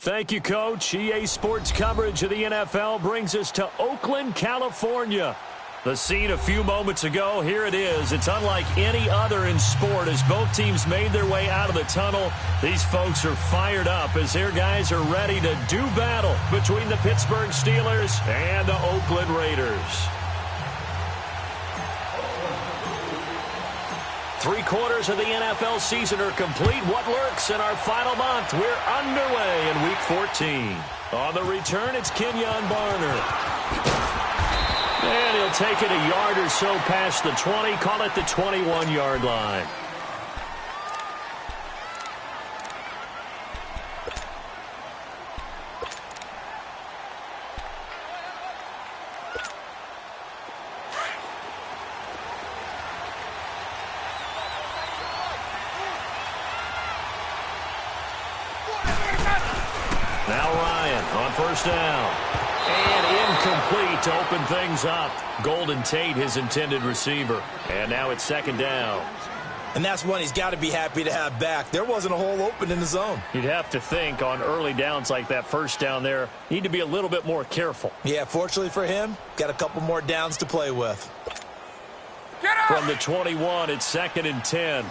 Thank you, Coach. EA Sports coverage of the NFL brings us to Oakland, California. The scene a few moments ago, here it is. It's unlike any other in sport as both teams made their way out of the tunnel. These folks are fired up as their guys are ready to do battle between the Pittsburgh Steelers and the Oakland Raiders. 3/4 of the NFL season are complete. What lurks in our final month? We're underway in Week 14. On the return, it's Kenyon Barner. And he'll take it a yard or so past the 20, call it the 21-yard line. Now Ryan on first down. And incomplete to open things up. Golden Tate, his intended receiver. And now it's second down. And that's one he's got to be happy to have back. There wasn't a hole open in the zone. You'd have to think on early downs like that first down there, need to be a little bit more careful. Yeah, fortunately for him, got a couple more downs to play with. From the 21, it's 2nd and 10.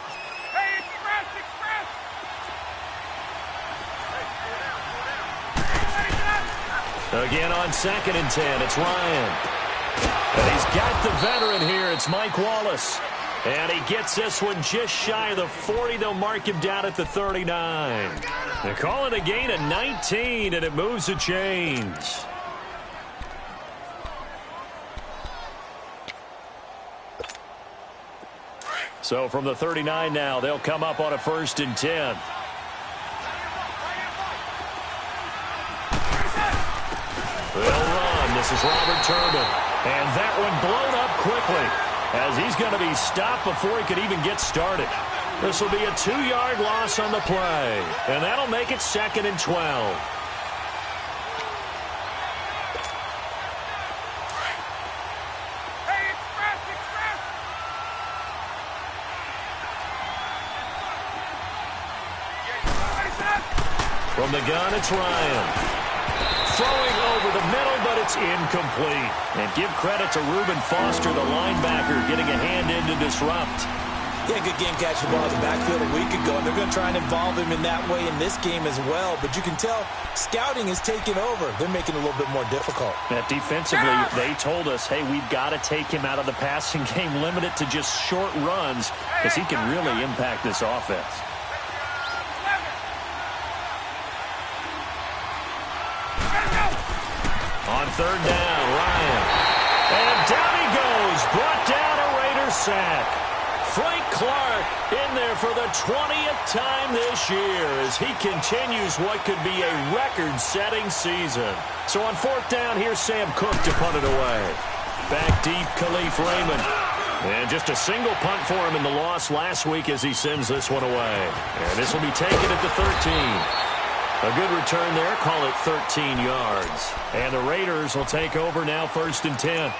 Again on 2nd and 10, it's Ryan. And he's got the veteran here, it's Mike Wallace. And he gets this one just shy of the 40. They'll mark him down at the 39. They're calling a gain of 19, and it moves the chains. So from the 39 now, they'll come up on a 1st and 10. They'll run. This is Robert Turbin. And that one blown up quickly as he's going to be stopped before he could even get started. This will be a 2-yard loss on the play. And that'll make it 2nd and 12. From the gun, it's Ryan. Throwing over the middle, but it's incomplete. And give credit to Reuben Foster, the linebacker, getting a hand in to disrupt. Yeah, good game catching the ball in the backfield a week ago, and they're going to try and involve him in that way in this game as well. But you can tell scouting is taking over. They're making it a little bit more difficult. That defensively, they told us, hey, we've got to take him out of the passing game, limit it to just short runs, because he can really impact this offense. On 3rd down, Ryan. And down he goes. Brought down a Raider sack. Frank Clark in there for the 20th time this year as he continues what could be a record-setting season. So on 4th down, here's Sam Cook to punt it away. Back deep, Khalif Raymond. And just a single punt for him in the loss last week as he sends this one away. And this will be taken at the 13. A good return there, call it 13 yards. And the Raiders will take over now 1st and 10.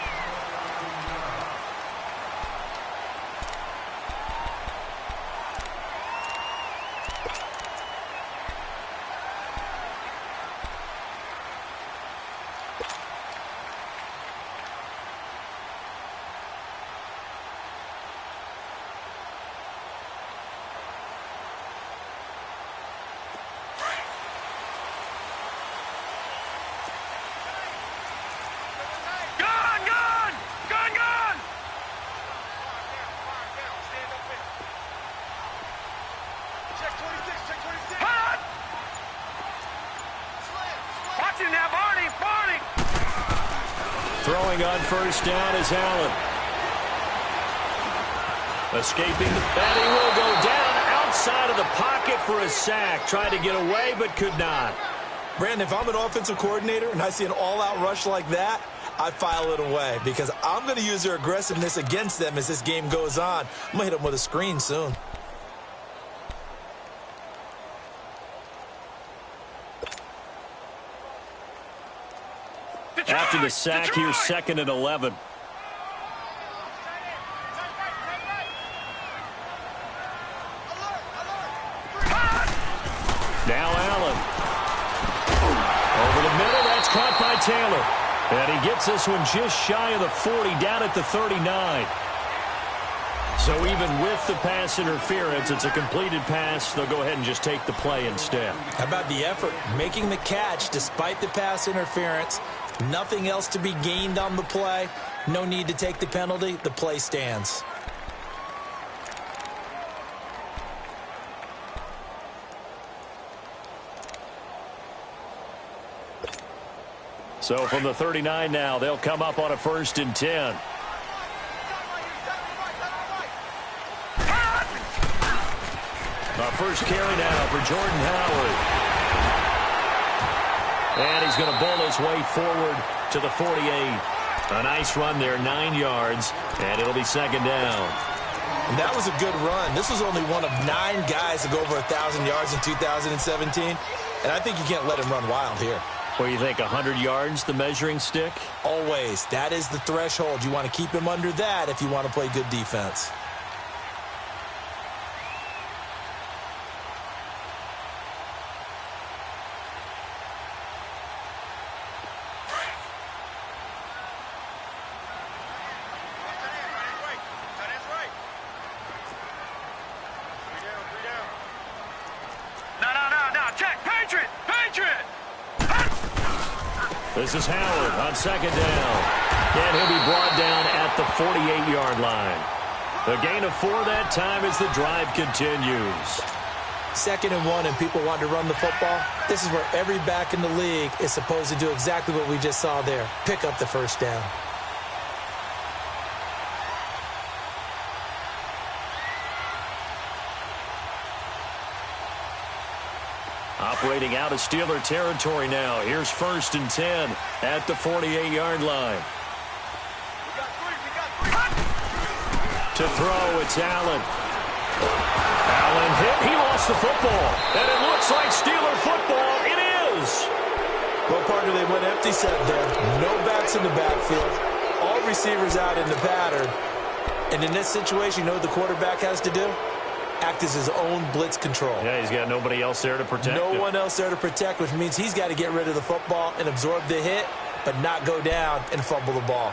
Throwing on 1st down is Allen. Escaping, and he will go down outside of the pocket for a sack. Tried to get away, but could not. Brandon, if I'm an offensive coordinator and I see an all-out rush like that, I file it away because I'm going to use their aggressiveness against them as this game goes on. I'm going to hit them with a screen soon. After the sack, here's 2nd and 11. Now Allen. caught by Taylor. And he gets this one just shy of the 40, down at the 39. So even with the pass interference, it's a completed pass. They'll go ahead and just take the play instead. How about the effort? Making the catch despite the pass interference. Nothing else to be gained on the play. No need to take the penalty. The play stands. So from the 39 now, they'll come up on a 1st and 10. First carry now for Jordan Howard. And he's going to bull his way forward to the 48. A nice run there, 9 yards, and it'll be 2nd down. And that was a good run. This was only one of 9 guys to go over 1,000 yards in 2017. And I think you can't let him run wild here. What do you think, 100 yards, the measuring stick? Always. That is the threshold. You want to keep him under that if you want to play good defense. This is Howard on 2nd down. And he'll be brought down at the 48-yard line. A gain of 4 that time as the drive continues. 2nd and 1, and people want to run the football. This is where every back in the league is supposed to do exactly what we just saw there. Pick up the 1st down. Operating out of Steeler territory now. Here's 1st and 10 at the 48-yard line. To throw, it's Allen. Allen hit. He lost the football. And it looks like Steeler football. It is. Well, partner, they went empty set there. No backs in the backfield. All receivers out in the pattern. And in this situation, you know what the quarterback has to do? Act as his own blitz control. Yeah, he's got nobody else there to protect him. No one else there to protect, which means he's got to get rid of the football and absorb the hit, but not go down and fumble the ball.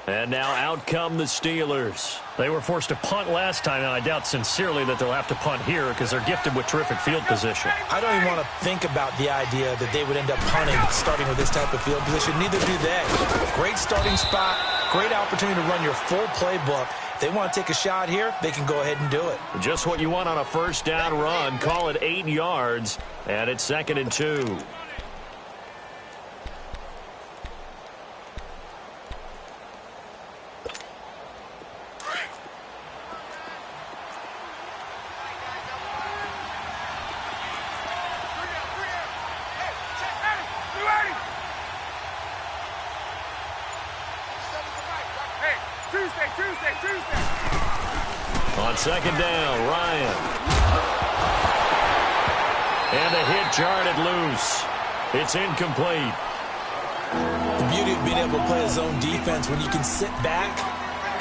And now out come the Steelers. They were forced to punt last time, and I doubt sincerely that they'll have to punt here because they're gifted with terrific field position. I don't even want to think about the idea that they would end up punting starting with this type of field position. Neither do they. Great starting spot, great opportunity to run your full playbook. If they want to take a shot here, they can go ahead and do it. Just what you want on a 1st down run. Call it 8 yards, and it's 2nd and 2. On 2nd down, Ryan. And a hit jarred it loose. It's incomplete. The beauty of being able to play a zone defense when you can sit back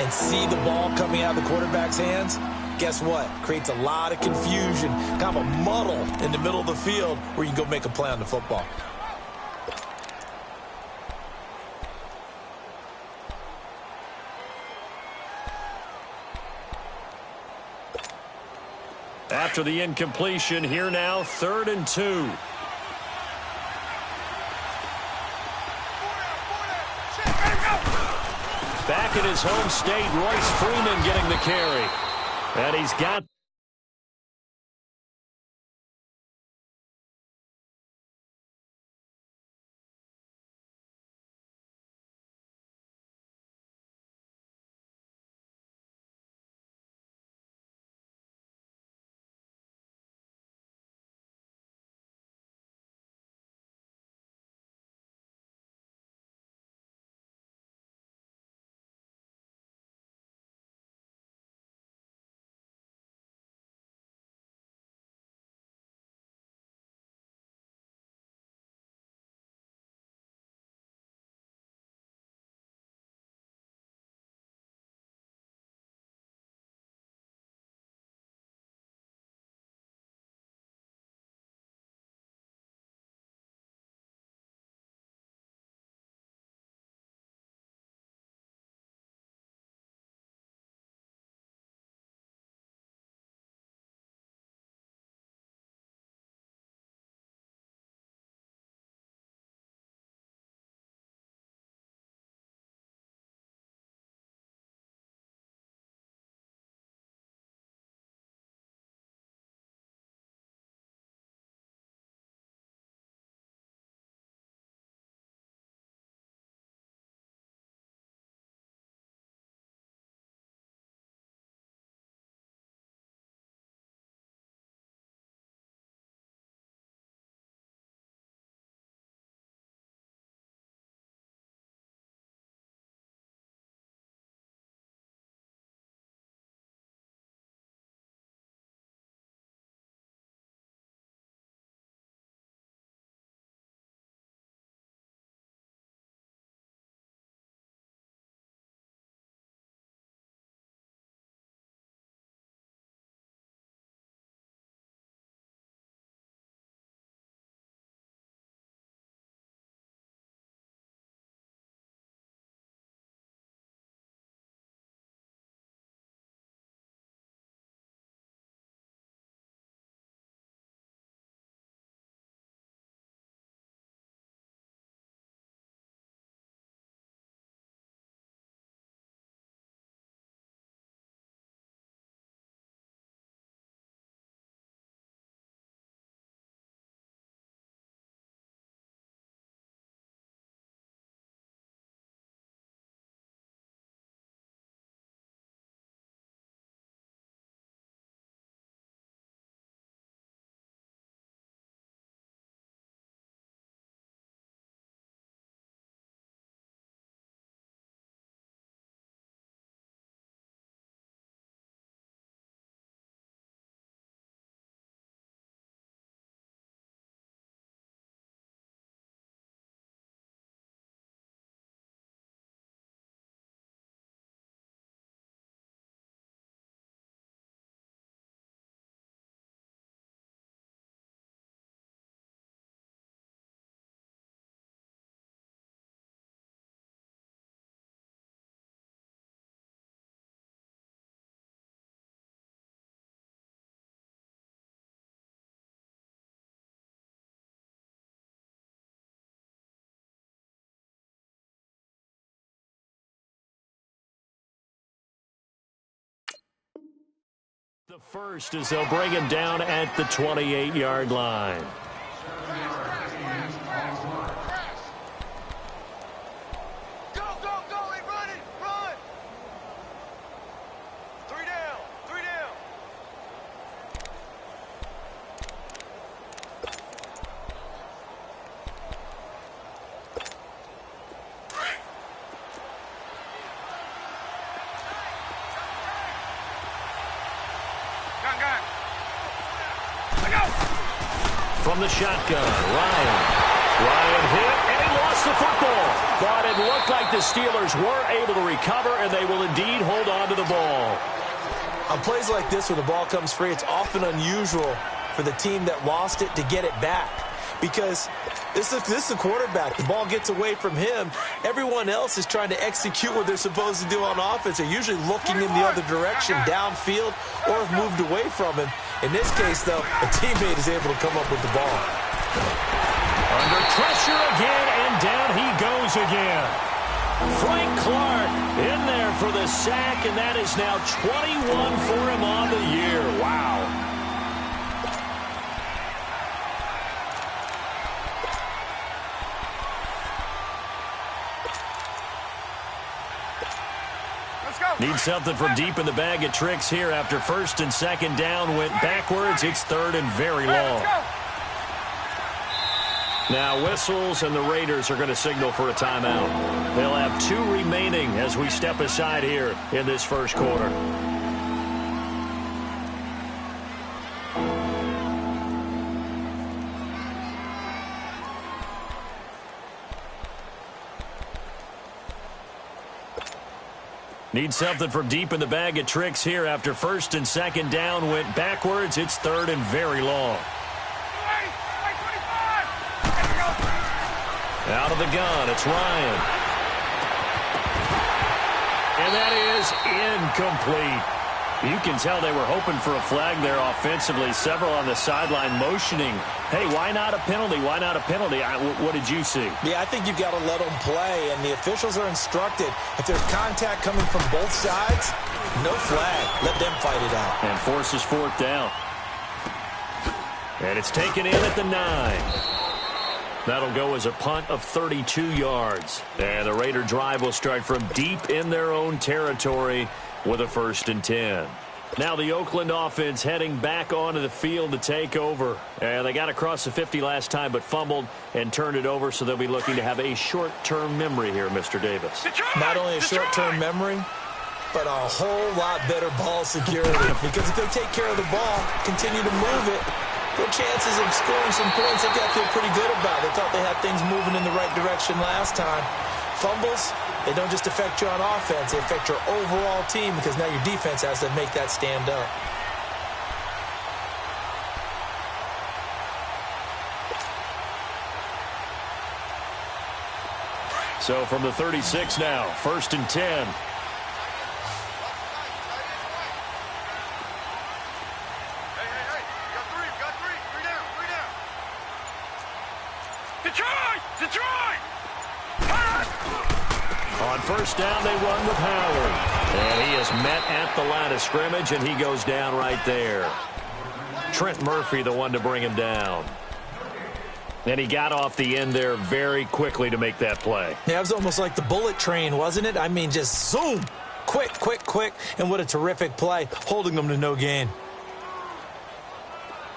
and see the ball coming out of the quarterback's hands, guess what? Creates a lot of confusion, kind of a muddle in the middle of the field where you can go make a play on the football. After the incompletion, here now, 3rd and 2. Back in his home state, Royce Freeman getting the carry. And he's got The first as they'll bring him down at the 28-yard line. From the shotgun, Ryan hit, and he lost the football. But it looked like the Steelers were able to recover, and they will indeed hold on to the ball. On plays like this where the ball comes free, it's often unusual for the team that lost it to get it back. Because this is the quarterback. The ball gets away from him. Everyone else is trying to execute what they're supposed to do on offense. They're usually looking in the other direction, downfield, or have moved away from him. In this case, though, a teammate is able to come up with the ball. Under pressure again, and down he goes again. Frank Clark in there for the sack, and that is now 21 for him on the year. Wow. Need something from deep in the bag of tricks here after first and second down went backwards. It's third and very long. Now whistles, and the Raiders are going to signal for a timeout. They'll have 2 remaining as we step aside here in this first quarter. Need something from deep in the bag of tricks here after first and second down went backwards. It's third and very long. Out of the gun, it's Ryan. And that is incomplete. You can tell they were hoping for a flag there offensively. Several on the sideline motioning, hey, why not a penalty? Why not a penalty? What did you see? Yeah, I think you've got to let them play, and the officials are instructed. If there's contact coming from both sides, no flag. Let them fight it out. And forces fourth down. And it's taken in at the 9. That'll go as a punt of 32 yards. And the Raider drive will start from deep in their own territory with a 1st and 10. Now the Oakland offense heading back onto the field to take over. And they got across the 50 last time but fumbled and turned it over, so they'll be looking to have a short-term memory here, Mr. Davis. Not only a short-term memory, but a whole lot better ball security. Because if they take care of the ball, continue to move it, their chances of scoring some points, they've got to feel pretty good about. They thought they had things moving in the right direction last time. Fumbles, they don't just affect you on offense, they affect your overall team because now your defense has to make that stand up. So from the 36 now, 1st and 10. On first down, they run with Howard. And he is met at the line of scrimmage, and he goes down right there. Trent Murphy, the one to bring him down. And he got off the end there very quickly to make that play. Yeah, it was almost like the bullet train, wasn't it? I mean, just zoom. Quick, quick, quick. And what a terrific play, holding them to no gain.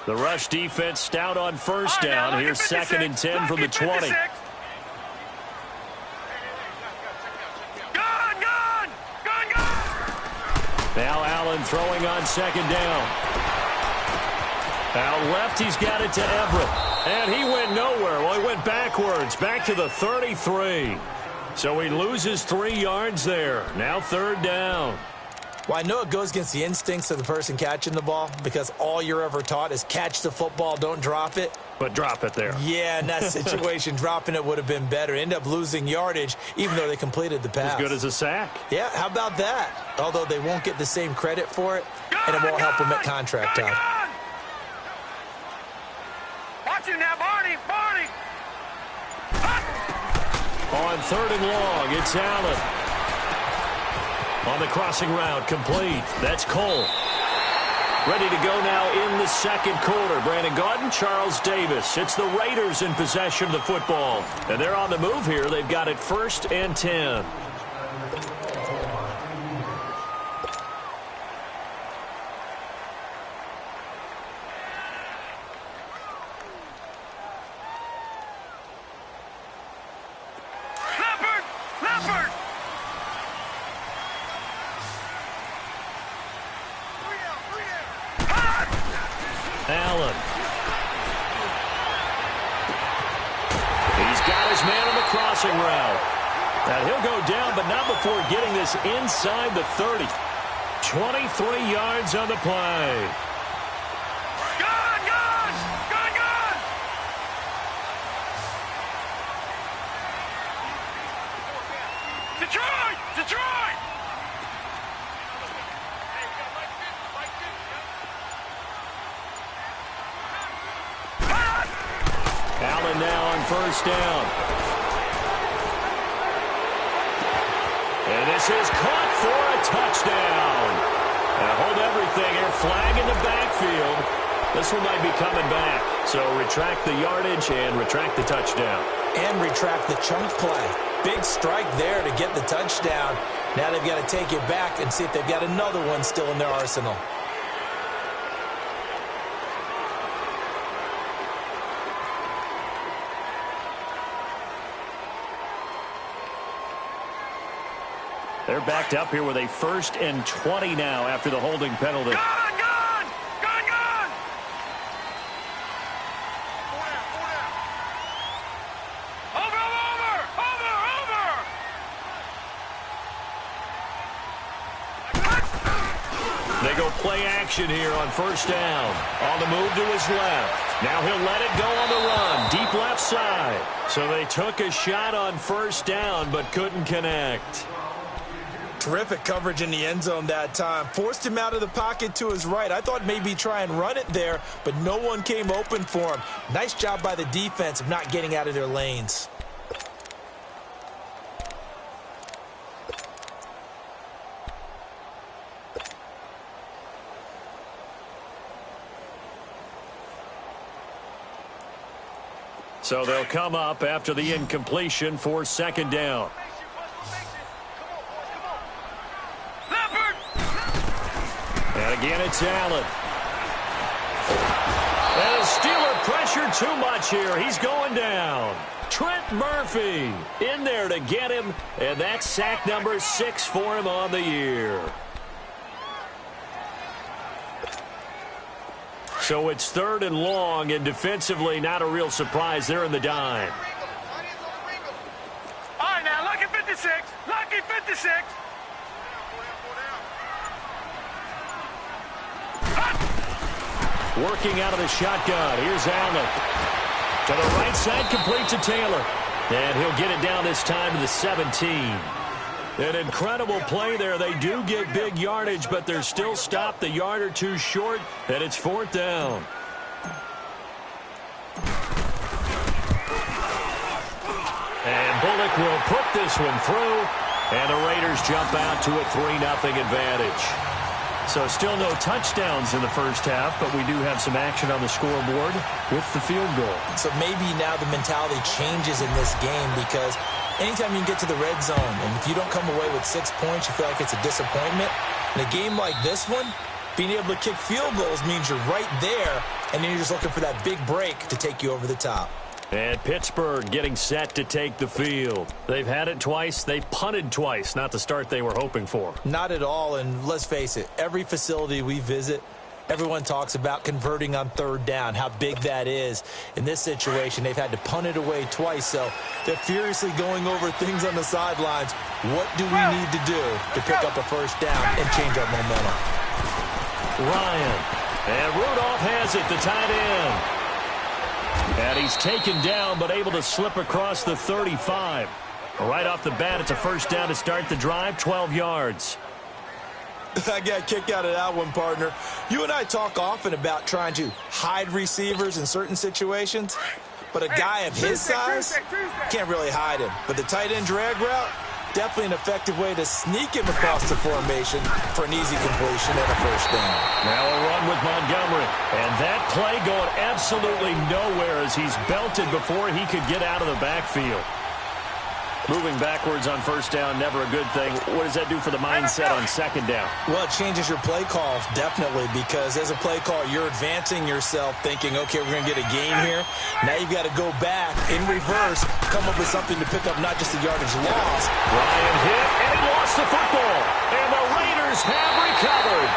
The rush defense stout on first down. Here's 2nd and 10 from the 20. Now Allen throwing on 2nd down. Out left, he's got it to Everett. And he went nowhere. Well, he went backwards, back to the 33. So he loses 3 yards there. Now 3rd down. Well, I know it goes against the instincts of the person catching the ball because all you're ever taught is catch the football, don't drop it. But drop it there. Yeah, in that situation, dropping it would have been better. End up losing yardage, even though they completed the pass. As good as a sack. Yeah, how about that? Although they won't get the same credit for it, and it won't help them at contract time. Watch it now, Barney! Barney! On 3rd and long, it's Allen. On the crossing route, complete. That's Cole. Ready to go now in the second quarter. Brandon Gaudin, Charles Davis. It's the Raiders in possession of the football. And they're on the move here. They've got it 1st and 10. Allen. He's got his man on the crossing route. And he'll go down, but not before getting this inside the 30. 23 yards on the play. Gun! Gun! Gun! Gun! Detroit! Detroit! Allen now on 1st down. And this is caught for a touchdown. And hold everything here. Flag in the backfield. This one might be coming back. So retract the yardage and retract the touchdown. And retract the chunk play. Big strike there to get the touchdown. Now they've got to take it back and see if they've got another one still in their arsenal. They're backed up here with a 1st and 20 now after the holding penalty. Gun! Gun! Gun! Gun! Over! Over! Over! Over! They go play action here on 1st down. On the move to his left. Now he'll let it go on the run. Deep left side. So they took a shot on 1st down but couldn't connect. Terrific coverage in the end zone that time. Forced him out of the pocket to his right. I thought maybe try and run it there, but no one came open for him. Nice job by the defense of not getting out of their lanes. So they'll come up after the incompletion for 2nd down. And again, it's Allen. And the Steeler pressure too much here. He's going down. Trent Murphy in there to get him. And that's sack number 6 for him on the year. So it's 3rd and long, and defensively not a real surprise. They're in the dime. All right, now, lucky 56. Lucky 56. Working out of the shotgun. Here's Allen. To the right side, complete to Taylor. And he'll get it down this time to the 17. An incredible play there. They do get big yardage, but they're still stopped the yard or two short, and it's 4th down. And Bullock will put this one through, and the Raiders jump out to a 3-0 advantage. So still no touchdowns in the first half, but we do have some action on the scoreboard with the field goal. So maybe now the mentality changes in this game because anytime you can get to the red zone, and if you don't come away with 6 points, you feel like it's a disappointment. In a game like this one, being able to kick field goals means you're right there, and then you're just looking for that big break to take you over the top. And Pittsburgh getting set to take the field. They've had it twice. They've punted twice. Not the start they were hoping for. Not at all, and let's face it, every facility we visit, everyone talks about converting on 3rd down, how big that is. In this situation, they've had to punt it away twice, so they're furiously going over things on the sidelines. What do we need to do to pick up a 1st down and change our momentum? Ryan. And Rudolph has it, the tight end. And he's taken down, but able to slip across the 35. Right off the bat, it's a 1st down to start the drive, 12 yards. I got a kick out of that one, partner. You and I talk often about trying to hide receivers in certain situations, but a guy of his size can't really hide him. But the tight end drag route, definitely an effective way to sneak him across the formation for an easy completion and a first down. Now a run with Montgomery. And that play going absolutely nowhere as he's belted before he could get out of the backfield. Moving backwards on first down, never a good thing. What does that do for the mindset on second down? Well, it changes your play call, definitely, because as a play call, you're advancing yourself thinking, okay, we're going to get a gain here. Now you've got to go back in reverse, come up with something to pick up not just the yardage loss. Ryan hit, and he lost the football. And the Raiders have recovered.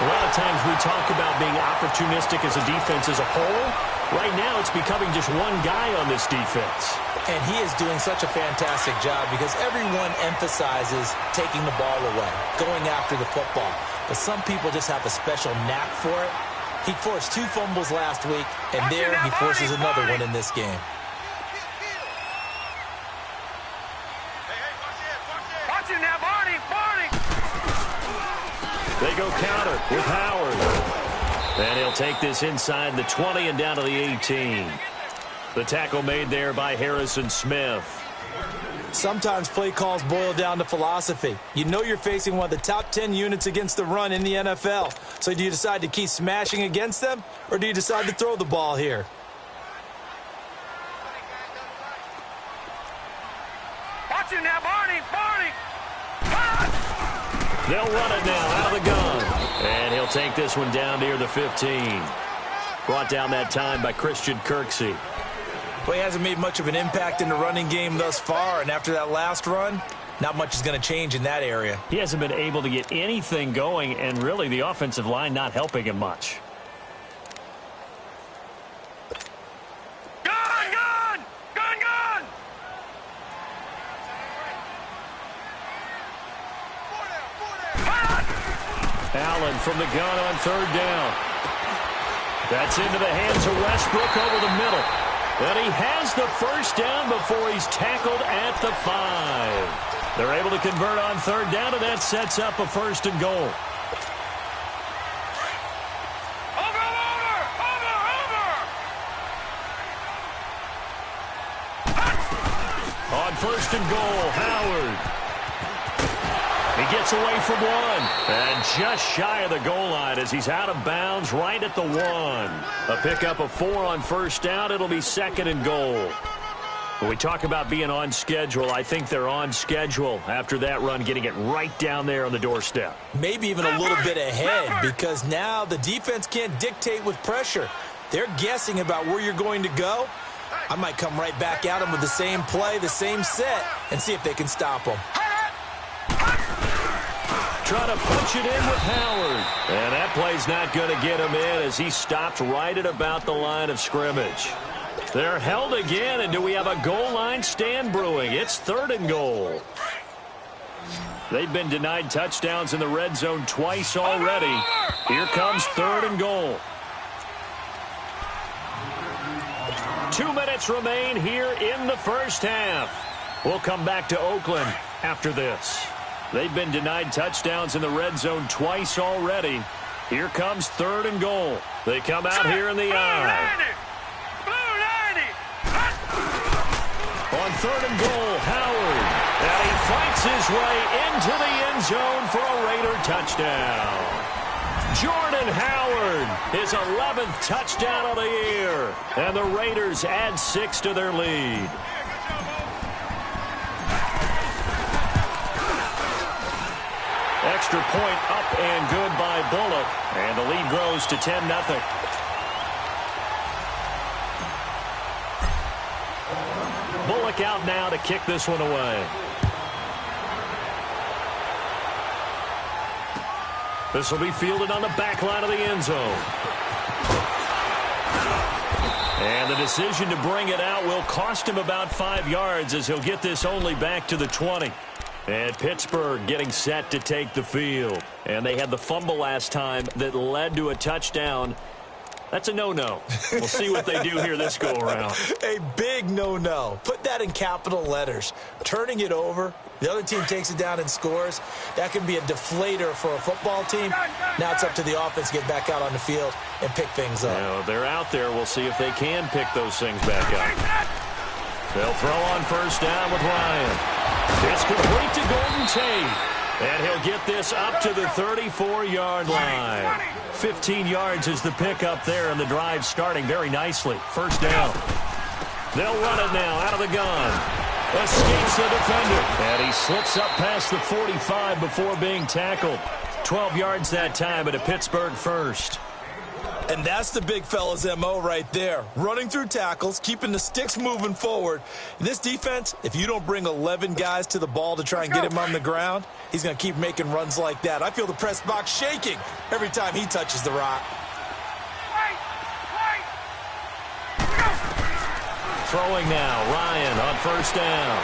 A lot of times we talk about being opportunistic as a defense as a whole. Right now it's becoming just one guy on this defense. And he is doing such a fantastic job because everyone emphasizes taking the ball away, going after the football. But some people just have a special knack for it. He forced 2 fumbles last week, and there he forces another one in this game. Watch it now, Barney! Barney! They go counter with Howard. And he'll take this inside the 20 and down to the 18. The tackle made there by Harrison Smith. Sometimes play calls boil down to philosophy. You know you're facing one of the top 10 units against the run in the NFL. So do you decide to keep smashing against them, or do you decide to throw the ball here? Watch it now, Barney! Barney! They'll run it now out of the gun. And he'll take this one down near the 15. Brought down that time by Christian Kirksey. Well, he hasn't made much of an impact in the running game thus far, and after that last run, not much is going to change in that area. He hasn't been able to get anything going, and really the offensive line not helping him much. Gun! Gun! Gun! Gun! Allen from the gun on third down. That's into the hands of Westbrook over the middle. And he has the first down before he's tackled at the 5. They're able to convert on third down, and that sets up a first and goal. On first and goal, Howard. He gets away from one. And just shy of the goal line as he's out of bounds right at the 1. A pickup of 4 on first down. It'll be second and goal. When we talk about being on schedule, I think they're on schedule after that run, getting it right down there on the doorstep. Maybe even a little bit ahead, because now the defense can't dictate with pressure. They're guessing about where you're going to go. I might come right back at them with the same play, the same set, and see if they can stop them. Trying to punch it in with Howard. And that play's not going to get him in as he stopped right at about the line of scrimmage. They're held again, and do we have a goal line stand brewing? It's third and goal. They've been denied touchdowns in the red zone twice already. Here comes third and goal. 2 minutes remain here in the first half. We'll come back to Oakland after this. They've been denied touchdowns in the red zone twice already. Here comes third and goal. They come out here in the eye. On third and goal, Howard. And he fights his way into the end zone for a Raider touchdown. Jordan Howard, his 11th touchdown of the year. And the Raiders add 6 to their lead. Extra point up and good by Bullock. And the lead grows to 10-0. Bullock out now to kick this one away. This will be fielded on the back line of the end zone. And the decision to bring it out will cost him about 5 yards as he'll get this only back to the 20. And Pittsburgh getting set to take the field. And they had the fumble last time that led to a touchdown. That's a no-no. We'll see what they do here this go-around. A big no-no. Put that in capital letters. Turning it over, the other team takes it down and scores. That can be a deflator for a football team. Now it's up to the offense to get back out on the field and pick things up. Now, they're out there. We'll see if they can pick those things back up. They'll throw on first down with Ryan. It's complete to Golden Tate. And he'll get this up to the 34-yard line. 15 yards is the pickup there, and the drive starting very nicely. First down. They'll run it now out of the gun. Escapes the defender. And he slips up past the 45 before being tackled. 12 yards that time, and a Pittsburgh first. And that's the big fella's MO right there. Running through tackles, keeping the sticks moving forward. This defense, if you don't bring 11 guys to the ball to try and get him on the ground, he's going to keep making runs like that. I feel the press box shaking every time he touches the rock. Throwing now, Ryan on first down.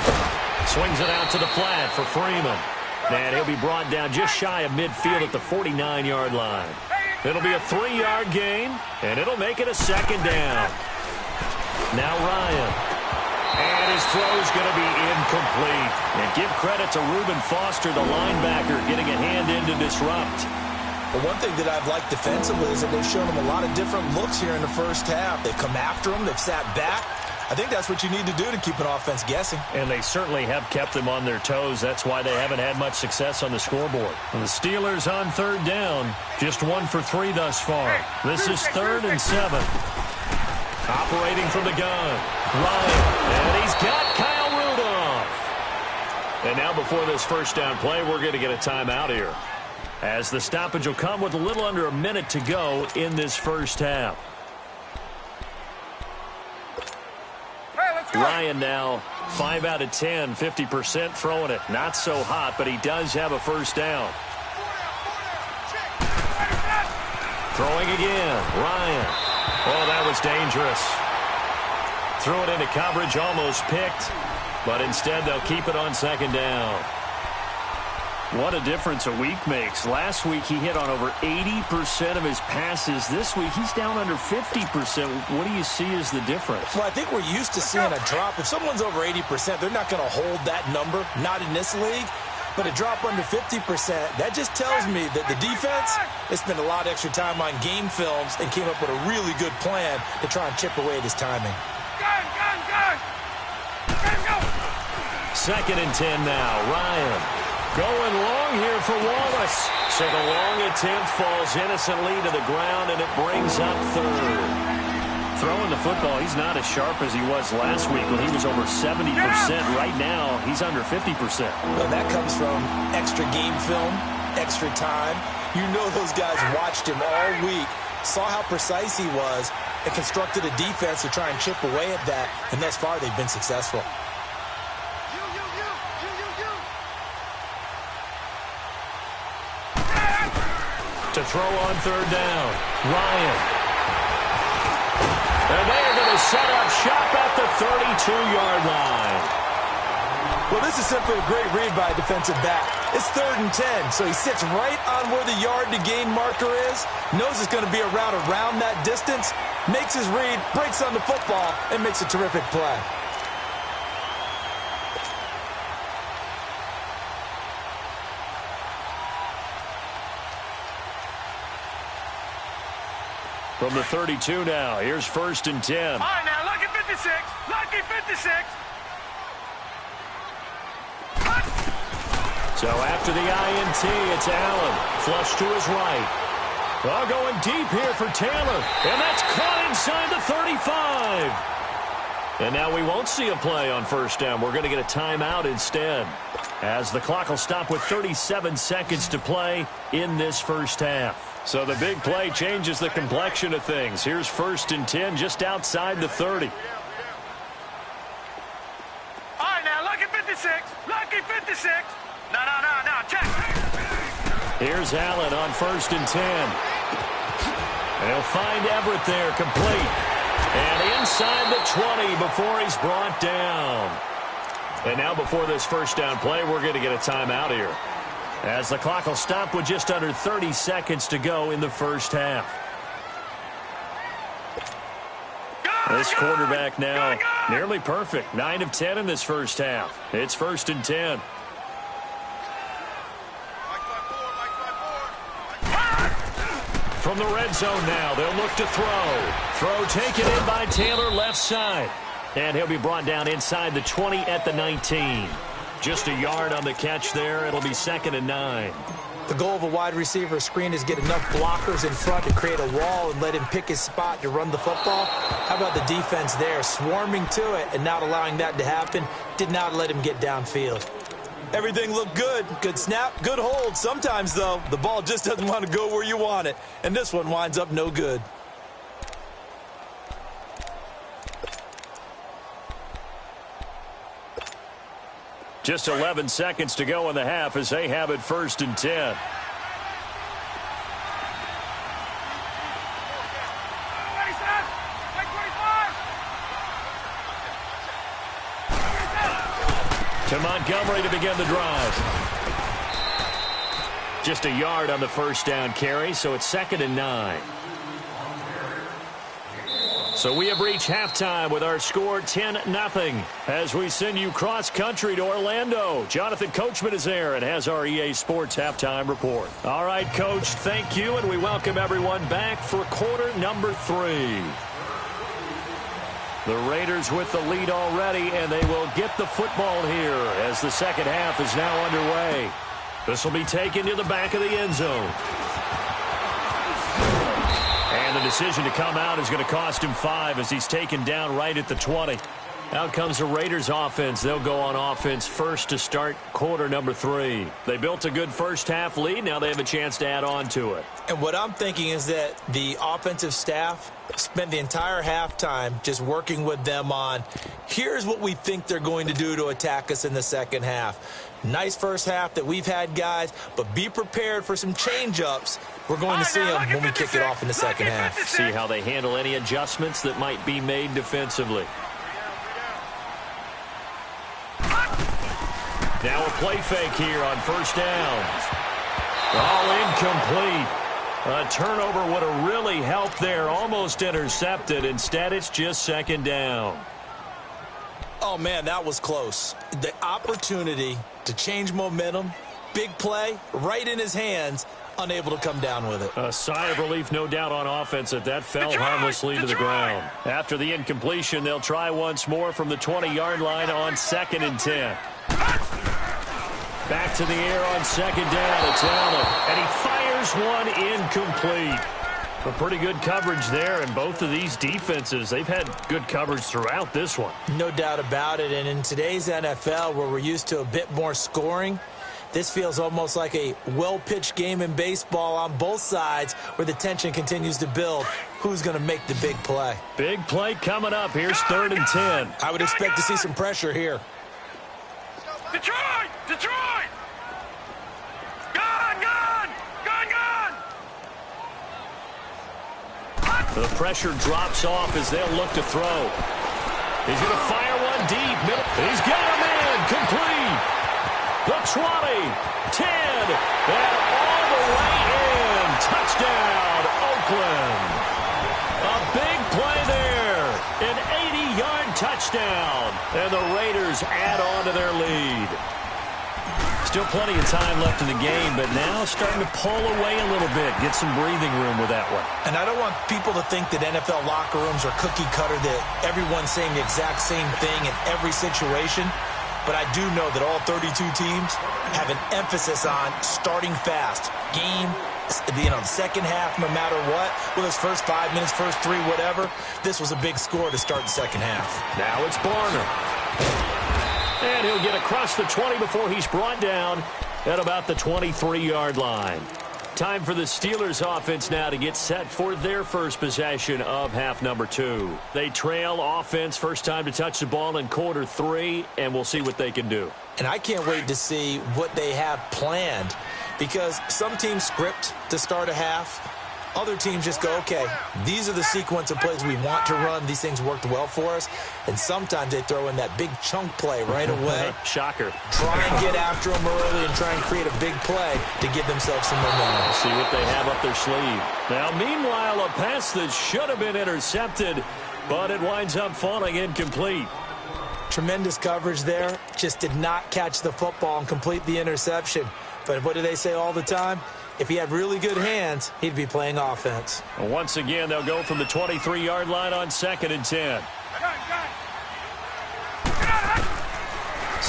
Swings it out to the flat for Freeman. And he'll be brought down just shy of midfield at the 49-yard line. It'll be a 3-yard gain, and it'll make it a second down. Now Ryan. And his throw's going to be incomplete. And give credit to Reuben Foster, the linebacker, getting a hand in to disrupt. The one thing that I've liked defensively is that they've shown him a lot of different looks here in the first half. They've come after him. They've sat back. I think that's what you need to do to keep an offense guessing. And they certainly have kept them on their toes. That's why they haven't had much success on the scoreboard. And the Steelers on third down. Just 1 for 3 thus far. This is 3rd and 7. Operating from the gun. Ryan. And he's got Kyle Rudolph. And now before this first down play, we're going to get a timeout here, as the stoppage will come with a little under a minute to go in this first half. Ryan now 5 out of 10, 50% throwing it. Not so hot, but he does have a first down. Throwing again, Ryan. Oh, that was dangerous. Threw it into coverage, almost picked, but instead they'll keep it on second down. What a difference a week makes. Last week he hit on over 80% of his passes. This week he's down under 50%. What do you see as the difference? Well, I think we're used to seeing a drop. If someone's over 80%, they're not going to hold that number. Not in this league. But a drop under 50%, that just tells me that the defense has spent a lot of extra time on game films and came up with a really good plan to try and chip away at his timing. Second and 10 now. Ryan. Going long here for Wallace. So the long attempt falls innocently to the ground, and it brings up third. Throwing the football, he's not as sharp as he was last week when he was over 70%. Right now, he's under 50%. Well, that comes from extra game film, extra time. You know those guys watched him all week, saw how precise he was, and constructed a defense to try and chip away at that, and thus far they've been successful. To throw on third down, Ryan. And they are going to set up shop at the 32-yard line. Well, this is simply a great read by a defensive back. It's 3rd and 10, so he sits right on where the yard-to-gain marker is, knows it's going to be a route around that distance, makes his read, breaks on the football, and makes a terrific play. From the 32 now, here's 1st and 10. All right, now, lucky 56. Lucky 56. So after the INT, it's Allen. Flush to his right. Oh, going deep here for Taylor. And that's caught inside the 35. And now we won't see a play on first down. We're going to get a timeout instead, as the clock will stop with 37 seconds to play in this first half. So the big play changes the complexion of things. Here's 1st and 10 just outside the 30. All right, now, lucky 56. Lucky 56. No, check. Here's Allen on 1st and 10. They'll find Everett there, complete. And inside the 20 before he's brought down. And now before this first down play, we're going to get a timeout here, as the clock will stop with just under 30 seconds to go in the first half. This quarterback now nearly perfect. 9 of 10 in this first half. It's 1st and 10. From the red zone now, they'll look to throw. Throw taken in by Taylor, left side. And he'll be brought down inside the 20 at the 19. Just a yard on the catch there. It'll be 2nd and 9. The goal of a wide receiver screen is get enough blockers in front to create a wall and let him pick his spot to run the football. How about the defense there, swarming to it and not allowing that to happen? Did not let him get downfield. Everything looked good. Good snap, good hold. Sometimes, though, the ball just doesn't want to go where you want it. And this one winds up no good. Just 11 seconds to go in the half as they have it 1st and 10. To Montgomery to begin the drive. Just a yard on the first down carry, so it's 2nd and 9. So we have reached halftime with our score 10-0 as we send you cross-country to Orlando. Jonathan Coachman is there and has our EA Sports halftime report. All right, Coach, thank you, and we welcome everyone back for quarter number 3. The Raiders with the lead already, and they will get the football here as the second half is now underway. This will be taken to the back of the end zone. And the decision to come out is going to cost him 5 as he's taken down right at the 20. Out comes the Raiders offense. They'll go on offense first to start quarter number 3. They built a good first half lead. Now they have a chance to add on to it. And what I'm thinking is that the offensive staff spent the entire halftime just working with them on, here's what we think they're going to do to attack us in the second half. Nice first half that we've had, guys, but be prepared for some change-ups. We're going to see them when we kick it off in the second half. See how they handle any adjustments that might be made defensively. Now a play fake here on first down. All incomplete. A turnover would have really helped there. Almost intercepted. Instead, it's just 2nd down. Oh, man, that was close. The opportunity to change momentum, big play, right in his hands, unable to come down with it. A sigh of relief, no doubt, on offense that fell harmlessly to the ground. After the incompletion, they'll try once more from the 20-yard line on 2nd and 10. Back to the air on 2nd down. It's Allen, and he fires one incomplete. A pretty good coverage there, and both of these defenses, they've had good coverage throughout this one. No doubt about it, and in today's NFL, where we're used to a bit more scoring, this feels almost like a well-pitched game in baseball on both sides where the tension continues to build. Who's going to make the big play? Big play coming up. Here's 3rd and 10. I would expect to see some pressure here. Detroit! Detroit! Gone! Gone! Gone! Gone! The pressure drops off as they'll look to throw. He's going to fire one deep. He's got him in. Complete. The 20, 10, and all the way in. Touchdown, Oakland. A big play there. An 80-yard touchdown. And the Raiders add on to their lead. Still plenty of time left in the game, but now starting to pull away a little bit. Get some breathing room with that one. And I don't want people to think that NFL locker rooms are cookie cutter, that everyone's saying the exact same thing in every situation. But I do know that all 32 teams have an emphasis on starting fast. Game, second half, no matter what. Well, it's first 5 minutes, first 3, whatever. This was a big score to start the second half. Now it's Barner. And he'll get across the 20 before he's brought down at about the 23-yard line. Time for the Steelers offense now to get set for their first possession of half number 2. They trail offense, first time to touch the ball in quarter 3, and we'll see what they can do. And I can't wait to see what they have planned, because some teams script to start a half. Other teams just go, okay, these are the sequence of plays we want to run. These things worked well for us. And sometimes they throw in that big chunk play right away. Shocker. Try and get after them early and try and create a big play to give themselves some momentum. See what they have up their sleeve. Now, meanwhile, a pass that should have been intercepted, but it winds up falling incomplete. Tremendous coverage there. Just did not catch the football and complete the interception. But what do they say all the time? If he had really good hands, he'd be playing offense. Once again, they'll go from the 23-yard line on 2nd and 10.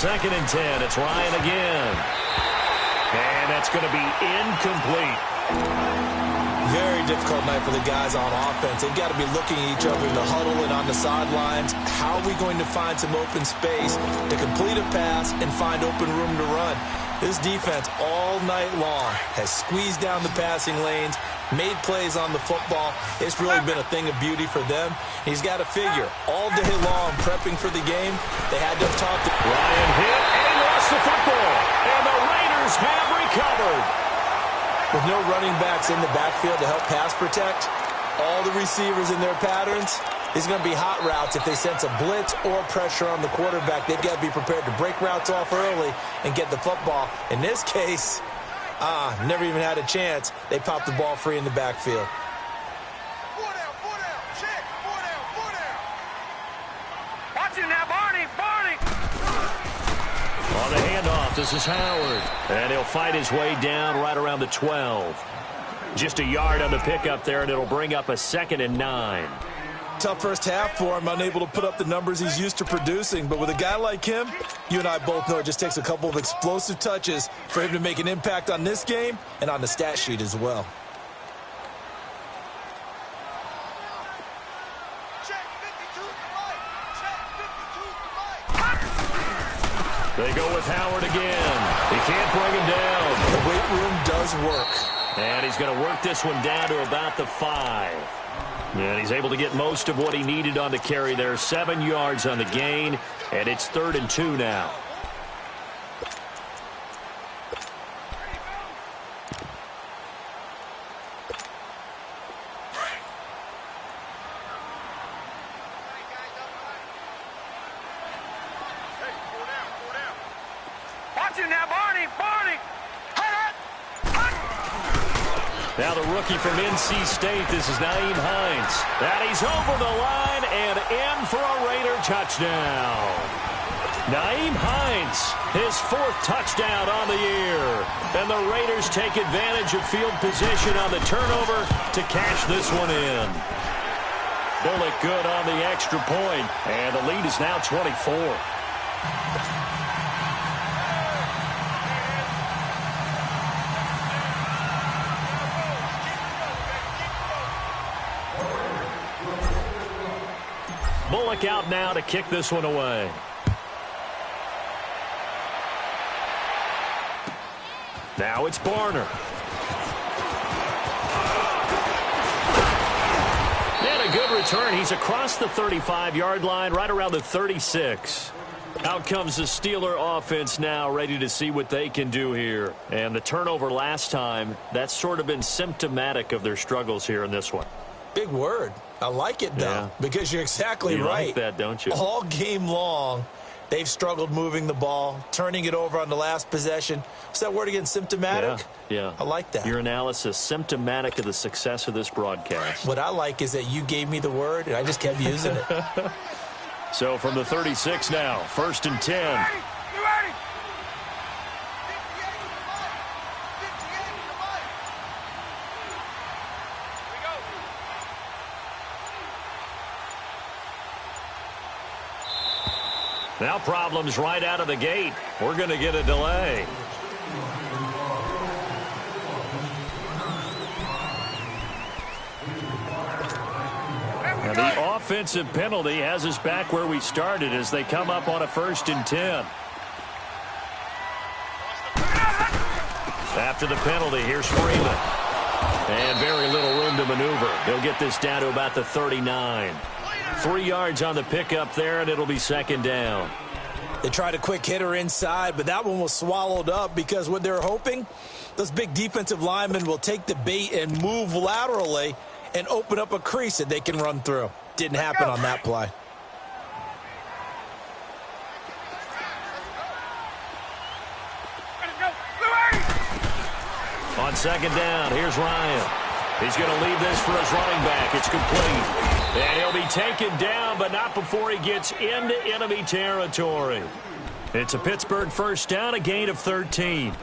2nd and 10. It's Ryan again. And that's going to be incomplete. Very difficult night for the guys on offense. They've got to be looking at each other in the huddle and on the sidelines. How are we going to find some open space to complete a pass and find open room to run? This defense all night long has squeezed down the passing lanes, made plays on the football. It's really been a thing of beauty for them. He's got to figure all day long prepping for the game. They had to have talked. Ryan hit and he lost the football. And the Raiders have recovered. With no running backs in the backfield to help pass protect, all the receivers in their patterns, it's going to be hot routes. If they sense a blitz or pressure on the quarterback, they've got to be prepared to break routes off early and get the football. In this case, never even had a chance. They popped the ball free in the backfield. Four down, check, four down. Watch him now, Barney. On the handoff, this is Howard. And he'll fight his way down right around the 12. Just a yard on the pickup there, and it'll bring up a 2nd and 9. Tough first half for him, unable to put up the numbers he's used to producing. But with a guy like him, you and I both know it just takes a couple of explosive touches for him to make an impact on this game and on the stat sheet as well. They go with Howard again. He can't bring him down. The weight room does work. And he's going to work this one down to about the 5. And he's able to get most of what he needed on the carry there. 7 yards on the gain, and it's 3rd and 2 now. Now the rookie from NC State, this is Nyheim Hines. And he's over the line and in for a Raider touchdown. Nyheim Hines, his 4th touchdown on the year. And the Raiders take advantage of field position on the turnover to cash this one in. Bullock good on the extra point, and the lead is now 24. Bullock out now to kick this one away. Now it's Barner. And a good return. He's across the 35-yard line, right around the 36. Out comes the Steeler offense now, ready to see what they can do here. And the turnover last time, that's sort of been symptomatic of their struggles here in this one. Big word. I like it, though, because you're exactly right. You like that, don't you? All game long, they've struggled moving the ball, turning it over on the last possession. What's that word again, symptomatic? Yeah. I like that. Your analysis, symptomatic of the success of this broadcast. What I like is that you gave me the word, and I just kept using it. So from the 36 now, 1st and 10. You ready? Now problems right out of the gate. We're going to get a delay. And the offensive penalty has us back where we started as they come up on a 1st and 10. After the penalty, here's Freeman. And very little room to maneuver. He'll get this down to about the 39. 3 yards on the pickup there, and it'll be 2nd down. They tried a quick hitter inside, but that one was swallowed up because what they're hoping, those big defensive linemen will take the bait and move laterally and open up a crease that they can run through. Didn't happen on that play. On 2nd down, here's Ryan. He's going to leave this for his running back. It's complete. And he'll be taken down, but not before he gets into enemy territory. It's a Pittsburgh 1st down, a gain of 13.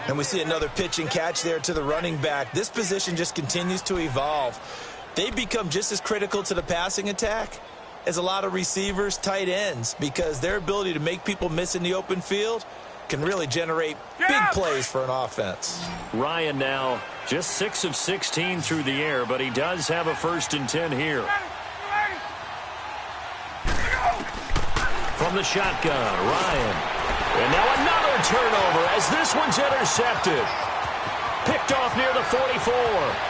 And we see another pitch and catch there to the running back. This position just continues to evolve. They become just as critical to the passing attack is a lot of receivers, tight ends, because their ability to make people miss in the open field can really generate big plays for an offense. Ryan now just 6 of 16 through the air, but he does have a 1st and 10 here. From the shotgun, Ryan. And now another turnover as this one's intercepted. Picked off near the 44.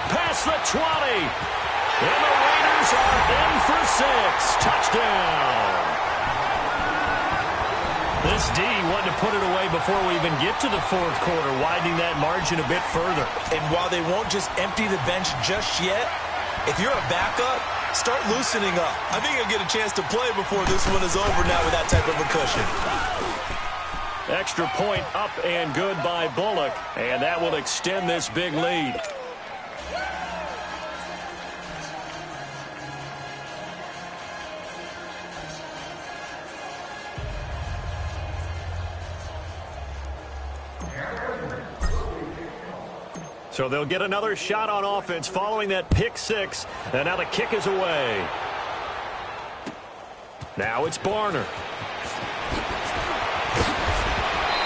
Past the 20. And the Raiders are in for 6. Touchdown. This D wanted to put it away before we even get to the 4th quarter, widening that margin a bit further. And while they won't just empty the bench just yet, if you're a backup, start loosening up. I think you'll get a chance to play before this one is over now with that type of a cushion. Extra point up and good by Bullock, and that will extend this big lead. So they'll get another shot on offense following that pick 6. And now the kick is away. Now it's Barner.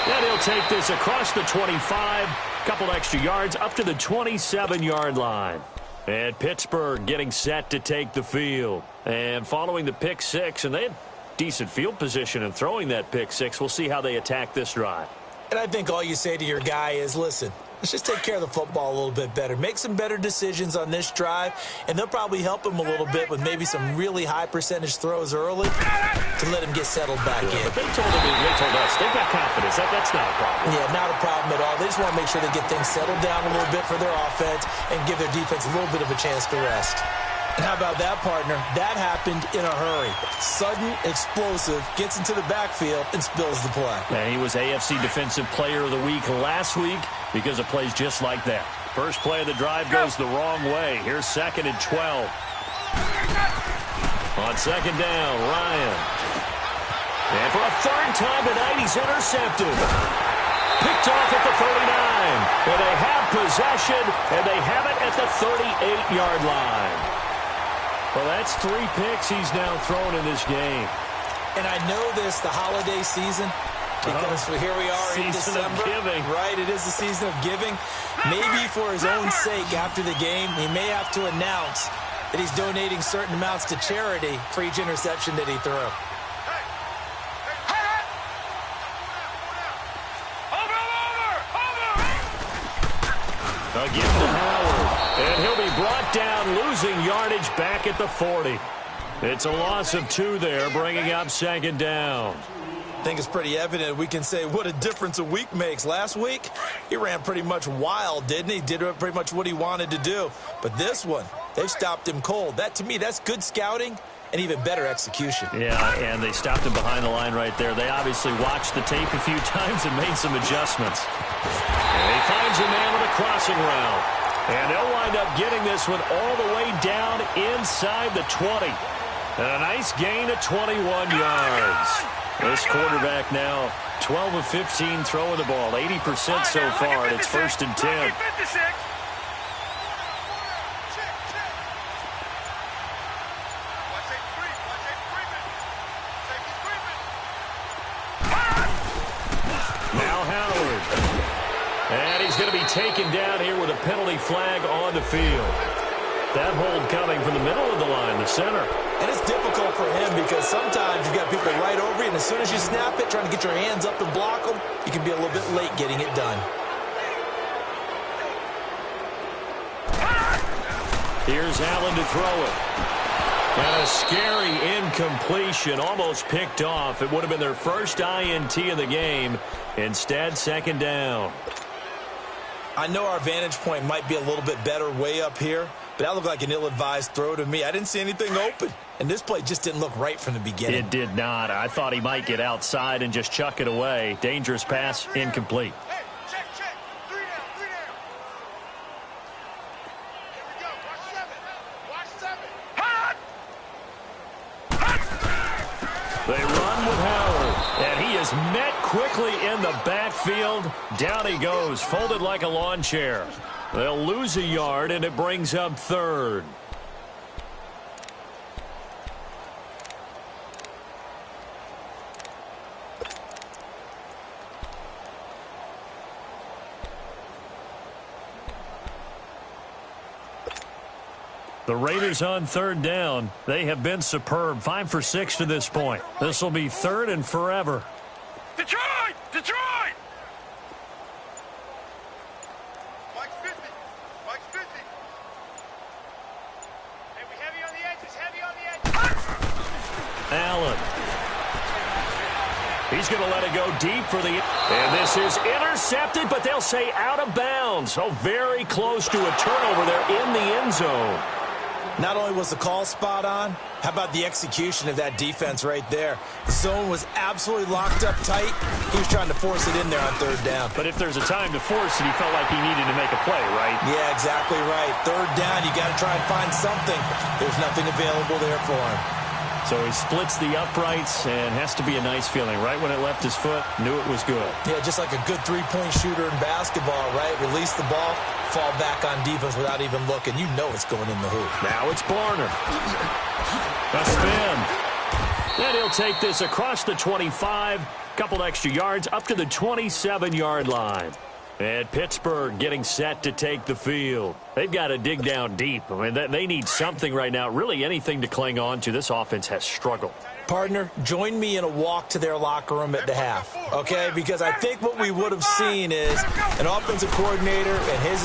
And he'll take this across the 25. Couple extra yards up to the 27-yard line. And Pittsburgh getting set to take the field. And following the pick 6, and they had decent field position in throwing that pick 6. We'll see how they attack this drive. And I think all you say to your guy is, listen, let's just take care of the football a little bit better. Make some better decisions on this drive, and they'll probably help him a little bit with maybe some really high percentage throws early to let him get settled back in. But they told us they've got confidence. That's not a problem. Yeah, not a problem at all. They just want to make sure they get things settled down a little bit for their offense and give their defense a little bit of a chance to rest. And how about that, partner? That happened in a hurry. Sudden, explosive, gets into the backfield, and spills the play. And he was AFC Defensive Player of the Week last week because of plays just like that. First play of the drive goes the wrong way. Here's 2nd and 12. On 2nd down, Ryan. And for a 3rd time tonight, he's intercepted. Picked off at the 39. Well, they have possession, and they have it at the 38-yard line. Well, that's 3 picks he's now thrown in this game. And I know this, the holiday season, because here we are in December. Season of giving. Right, it is the season of giving. Maybe for his own sake after the game, he may have to announce that he's donating certain amounts to charity for each interception that he threw. Again to Howard. And he'll be brought down, losing yardage back at the 40. It's a loss of 2 there, bringing up 2nd down. I think it's pretty evident. We can say what a difference a week makes. Last week, he ran pretty much wild, didn't he? Did pretty much what he wanted to do. But this one, they've stopped him cold. That, to me, that's good scouting and even better execution. Yeah, and they stopped him behind the line right there. They obviously watched the tape a few times and made some adjustments. And he finds a man with a crossing route. And they'll wind up getting this one all the way down inside the 20. And a nice gain of 21 yards. This quarterback now 12 of 15 throwing the ball, 80% so far, and it's 1st and 10. Now Howard. And he's going to be taken down here with a penalty flag on the field. That hold coming from the middle of the line, the center. And it's difficult for him because sometimes you've got people right over you, and as soon as you snap it, trying to get your hands up and block them, you can be a little bit late getting it done. Here's Allen to throw it. And a scary incompletion, almost picked off. It would have been their first INT of the game. Instead, 2nd down. I know our vantage point might be a little bit better way up here, but that looked like an ill-advised throw to me. I didn't see anything open, and this play just didn't look right from the beginning. It did not. I thought he might get outside and just chuck it away. Dangerous pass, incomplete. Hey, check. 3 down. Here we go. Watch 7. Hot! They run with Howard, and he is met quickly in the backfield. Down he goes, folded like a lawn chair. They'll lose a yard, and it brings up 3rd. The Raiders on third down. They have been superb. 5 for 6 to this point. This will be third and forever. Detroit! Detroit! Mike's 50. Mike's 50. Hey, we heavy on the edges. Heavy on the edges. Allen. He's going to let it go deep for the... And this is intercepted, but they'll say out of bounds. Oh, very close to a turnover there in the end zone. Not only was the call spot on, how about the execution of that defense right there? The zone was absolutely locked up tight. He was trying to force it in there on third down. But if there's a time to force it, he felt like he needed to make a play, right? Yeah, exactly right. Third down, you got to try and find something. There's nothing available there for him. So he splits the uprights and has to be a nice feeling. Right when it left his foot, knew it was good. Yeah, just like a good three-point shooter in basketball, right? Release the ball, fall back on defense without even looking. You know it's going in the hoop. Now it's Barner. A spin. And he'll take this across the 25. Couple extra yards up to the 27-yard line. And Pittsburgh getting set to take the field. They've got to dig down deep. I mean, they need something right now, really anything to cling on to. This offense has struggled. Partner, join me in a walk to their locker room at the half, okay? Because I think what we would have seen is an offensive coordinator and his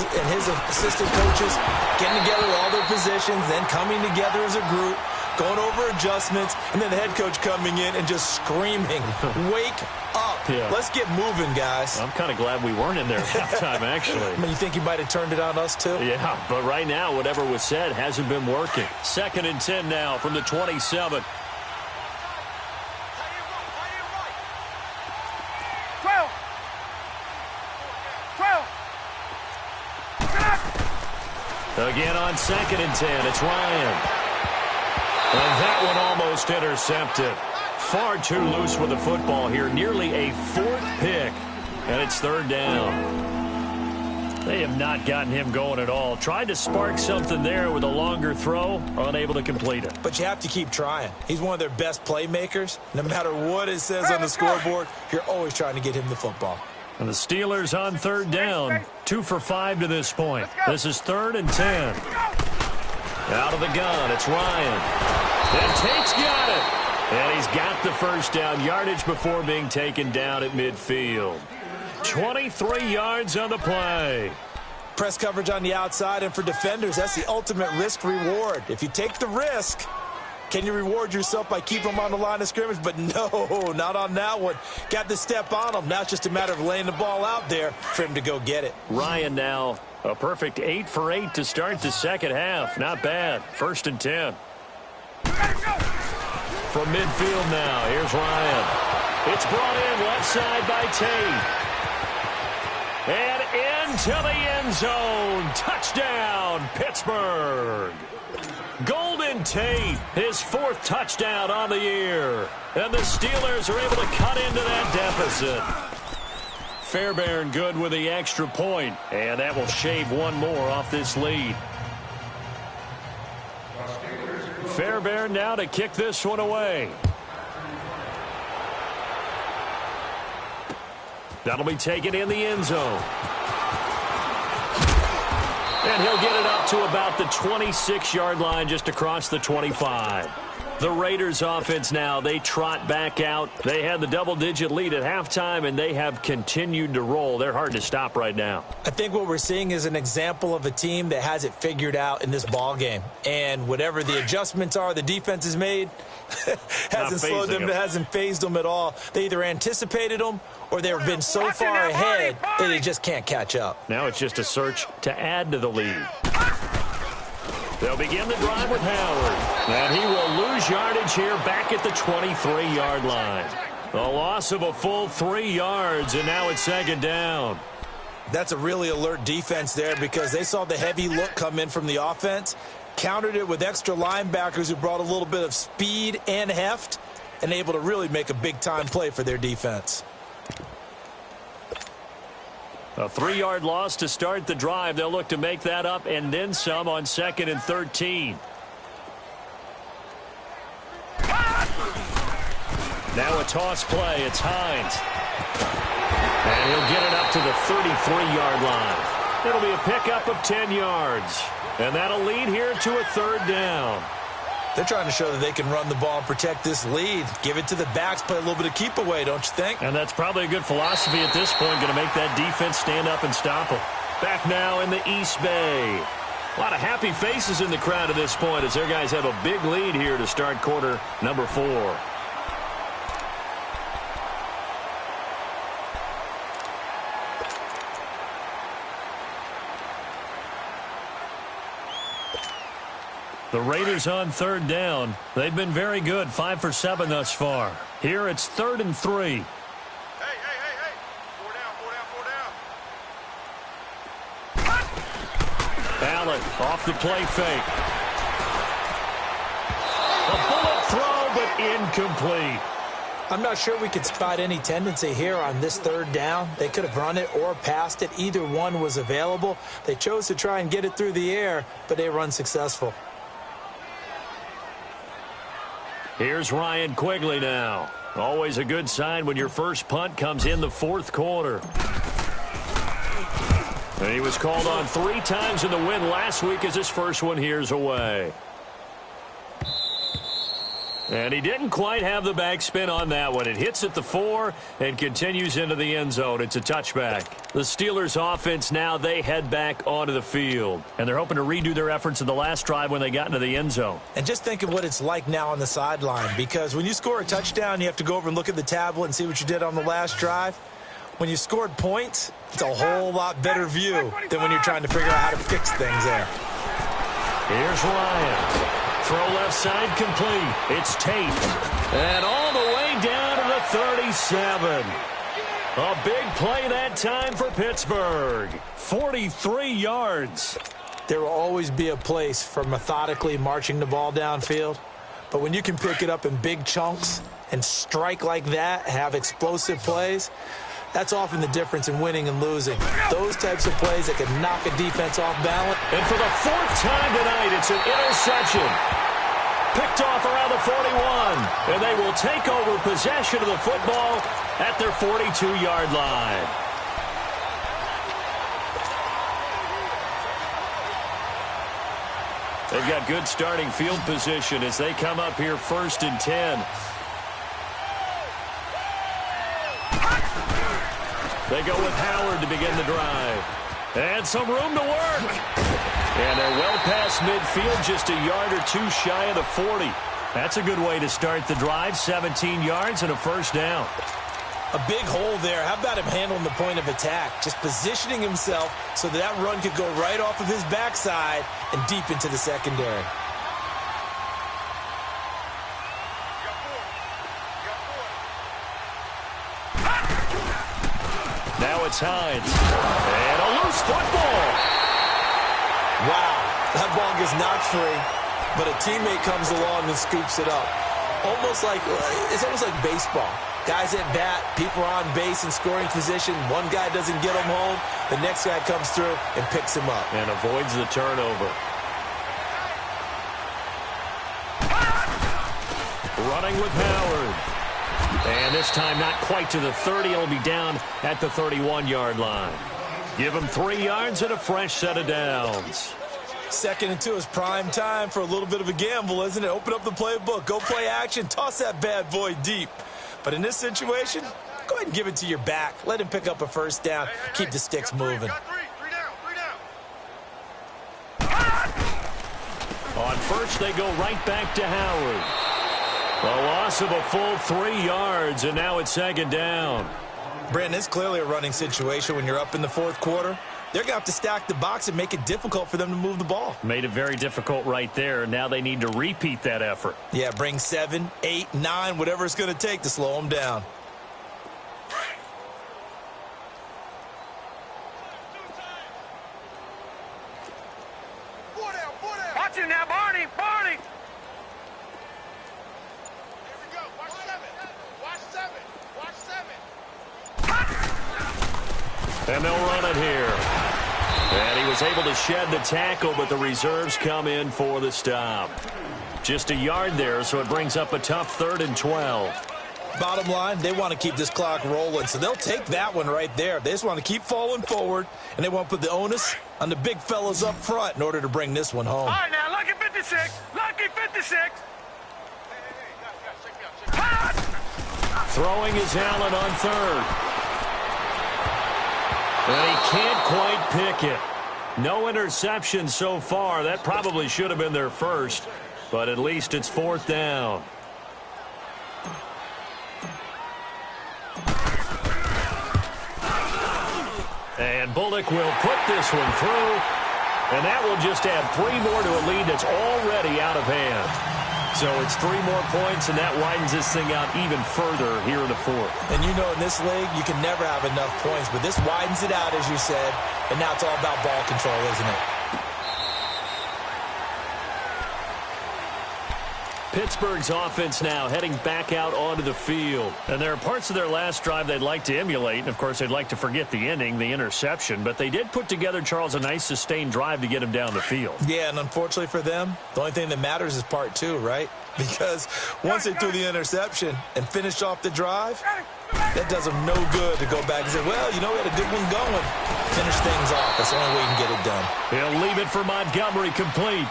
assistant coaches getting together with all their positions, then coming together as a group, going over adjustments, and then the head coach coming in and just screaming, wake up. Yeah. Let's get moving, guys. I'm kind of glad we weren't in there at halftime, actually. I mean, you think he might have turned it on us, too? Yeah, but right now, whatever was said hasn't been working. 2nd and 10 now from the 27. 12. 12. Again on 2nd and 10, it's Ryan. And that one almost intercepted. Far too loose with the football here. Nearly a 4th pick. And it's 3rd down. They have not gotten him going at all. Tried to spark something there with a longer throw. Unable to complete it. But you have to keep trying. He's one of their best playmakers. No matter what it says on the scoreboard, you're always trying to get him the football. And the Steelers on 3rd down. 2 for 5 to this point. This is 3rd and 10. Out of the gun, it's Ryan. And Tate's got it. And he's got the first down yardage before being taken down at midfield. 23 yards on the play. Press coverage on the outside, and for defenders, that's the ultimate risk-reward. If you take the risk, can you reward yourself by keeping them on the line of scrimmage? But no, not on that one. Got the step on him. Now it's just a matter of laying the ball out there for him to go get it. Ryan now a perfect 8 for 8 to start the second half. Not bad. 1st and 10. From midfield now, here's Ryan. It's brought in left side by Tate. And into the end zone. Touchdown, Pittsburgh. Golden Tate, his 4th touchdown on the year. And the Steelers are able to cut into that deficit. Fairbairn good with the extra point. And that will shave one more off this lead. Fairbairn now to kick this one away. That'll be taken in the end zone. And he'll get it up to about the 26-yard line just across the 25. The Raiders offense now, they trot back out. They had the double-digit lead at halftime, and they have continued to roll. They're hard to stop right now. I think what we're seeing is an example of a team that has it figured out in this ball game. And whatever the adjustments are the defense has made hasn't slowed them, hasn't phased them at all. They either anticipated them or they've been so far ahead that they just can't catch up. Now it's just a search to add to the lead. They'll begin the drive with Howard. And he will lose yardage here back at the 23-yard line. A loss of a full 3 yards, and now it's 2nd down. That's a really alert defense there because they saw the heavy look come in from the offense, countered it with extra linebackers who brought a little bit of speed and heft, and able to really make a big-time play for their defense. A 3-yard loss to start the drive. They'll look to make that up and then some on 2nd and 13. Now a toss play. It's Hines. And he'll get it up to the 33-yard line. It'll be a pickup of 10 yards. And that'll lead here to a third down. They're trying to show that they can run the ball and protect this lead. Give it to the backs, play a little bit of keep away, don't you think? And that's probably a good philosophy at this point, going to make that defense stand up and stop them. Back now in the East Bay. A lot of happy faces in the crowd at this point as their guys have a big lead here to start quarter number 4. The Raiders on third down. They've been very good, 5 for 7 thus far. Here it's 3rd and 3. Hey. 4 down. Allen off the play fake. A bullet throw, but incomplete. I'm not sure we could spot any tendency here on this third down. They could have run it or passed it. Either one was available. They chose to try and get it through the air, but they were unsuccessful. Here's Ryan Quigley now. Always a good sign when your first punt comes in the 4th quarter. And he was called on 3 times in the win last week as his first one here's away. And he didn't quite have the backspin on that one. It hits at the 4 and continues into the end zone. It's a touchback. The Steelers offense now, they head back onto the field. And they're hoping to redo their efforts in the last drive when they got into the end zone. And just think of what it's like now on the sideline, because when you score a touchdown, you have to go over and look at the tablet and see what you did on the last drive. When you scored points, it's a whole lot better view than when you're trying to figure out how to fix things there. Here's Ryan. Throw left side complete. It's Tate. And all the way down to the 37. A big play that time for Pittsburgh. 43 yards. There will always be a place for methodically marching the ball downfield. But when you can pick it up in big chunks and strike like that, have explosive plays, that's often the difference in winning and losing. Those types of plays that can knock a defense off balance. And for the 4th time tonight, it's an interception. Picked off around the 41. And they will take over possession of the football at their 42-yard line. They've got good starting field position as they come up here 1st and 10. They go with Howard to begin the drive. And some room to work. And they're well past midfield, just a yard or 2 shy of the 40. That's a good way to start the drive, 17 yards and a first down. A big hole there. How about him handling the point of attack? Just positioning himself so that run could go right off of his backside and deep into the secondary. Now it's Hines. And a loose football. Wow, that ball gets knocked free, but a teammate comes along and scoops it up. It's almost like baseball. Guys at bat, people are on base in scoring position. One guy doesn't get him home. The next guy comes through and picks him up. And avoids the turnover. Running with Howard. And this time not quite to the 30. It'll be down at the 31-yard line. Give him 3 yards and a fresh set of downs. 2nd and 2 is prime time for a little bit of a gamble, isn't it? Open up the playbook, go play action, toss that bad boy deep. But in this situation, go ahead and give it to your back. Let him pick up a first down. Keep the sticks moving. Three down. On first, they go right back to Howard. A loss of a full 3 yards, and now it's 2nd down. Brandon, it's clearly a running situation when you're up in the 4th quarter. They're going to have to stack the box and make it difficult for them to move the ball. Made it very difficult right there. Now they need to repeat that effort. Yeah, bring 7, 8, 9, whatever it's going to take to slow them down. Watch him now, Barney. And they'll run it here. And he was able to shed the tackle, but the reserves come in for the stop. Just a yard there, so it brings up a tough 3rd and 12. Bottom line, they want to keep this clock rolling, so they'll take that one right there. They just want to keep falling forward, and they want to put the onus on the big fellas up front in order to bring this one home. All right, now, lucky 56. Lucky 56. Throwing is Allen on third. And he can't quite pick it. No interception so far. That probably should have been their first, but at least it's fourth down. And Bullock will put this one through, and that will just add 3 more to a lead that's already out of hand. So it's 3 more points, and that widens this thing out even further here in the fourth. And you know, in this league, you can never have enough points, but this widens it out, as you said, and now it's all about ball control, isn't it? Pittsburgh's offense now heading back out onto the field. And there are parts of their last drive they'd like to emulate. And, of course, they'd like to forget the ending, the interception. But they did put together, Charles, a nice sustained drive to get him down the field. Yeah, and unfortunately for them, the only thing that matters is part 2, right? Because once they threw the interception and finished off the drive, that does them no good to go back and say, well, you know, we had a good one going. Finish things off. That's the only way you can get it done. He'll leave it for Montgomery complete.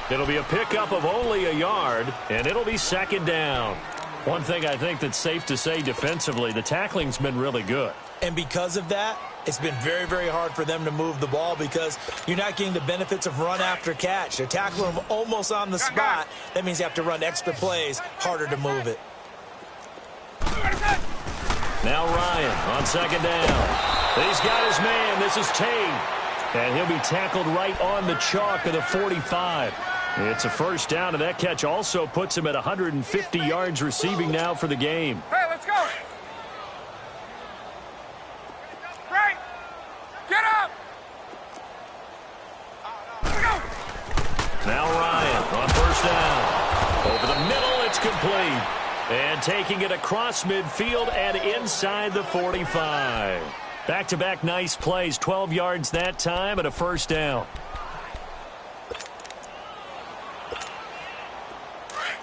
It'll be a pickup of only a yard, and it'll be second down. One thing I think that's safe to say defensively, the tackling's been really good. And because of that, it's been very, very hard for them to move the ball because you're not getting the benefits of run after catch. They're tackling them almost on the spot. That means you have to run extra plays, harder to move it. Now Ryan on second down. He's got his man. This is Tate. And he'll be tackled right on the chalk of the 45. It's a first down, and that catch also puts him at 150 yards receiving now for the game. Hey, let's go. Right. Get up. Let's go. Now Ryan on first down. Over the middle, it's complete. And taking it across midfield and inside the 45. Back-to-back nice plays, 12 yards that time and a first down.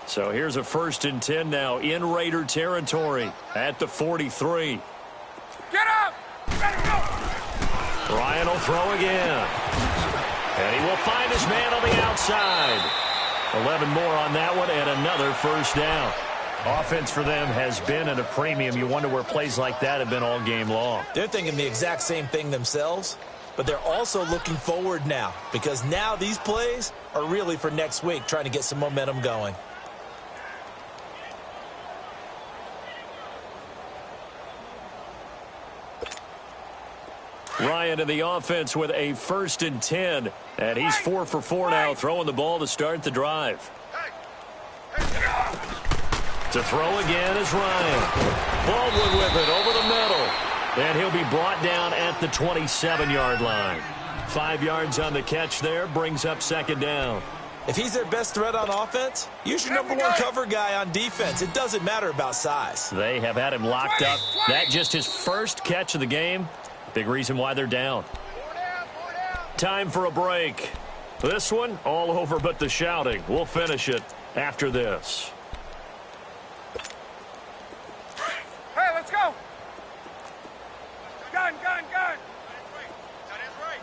So here's a 1st and 10 now in Raider territory at the 43. Get up! Let it go! Ryan will throw again. And he will find his man on the outside. 11 more on that one and another first down. Offense for them has been at a premium. You wonder where plays like that have been all game long. They're thinking the exact same thing themselves, but they're also looking forward now because now these plays are really for next week, trying to get some momentum going. Ryan in the offense with a 1st and 10. And he's 4 for 4 now, throwing the ball to start the drive. To throw again is Ryan. Baldwin with it over the middle. And he'll be brought down at the 27-yard line. 5 yards on the catch there, brings up second down. If he's their best threat on offense, use your number 1 cover guy on defense. It doesn't matter about size. They have had him locked up. That just his first catch of the game. Big reason why they're down. Time for a break. This one, all over but the shouting. We'll finish it after this. Hey, let's go! Gun, gun, gun! That is right.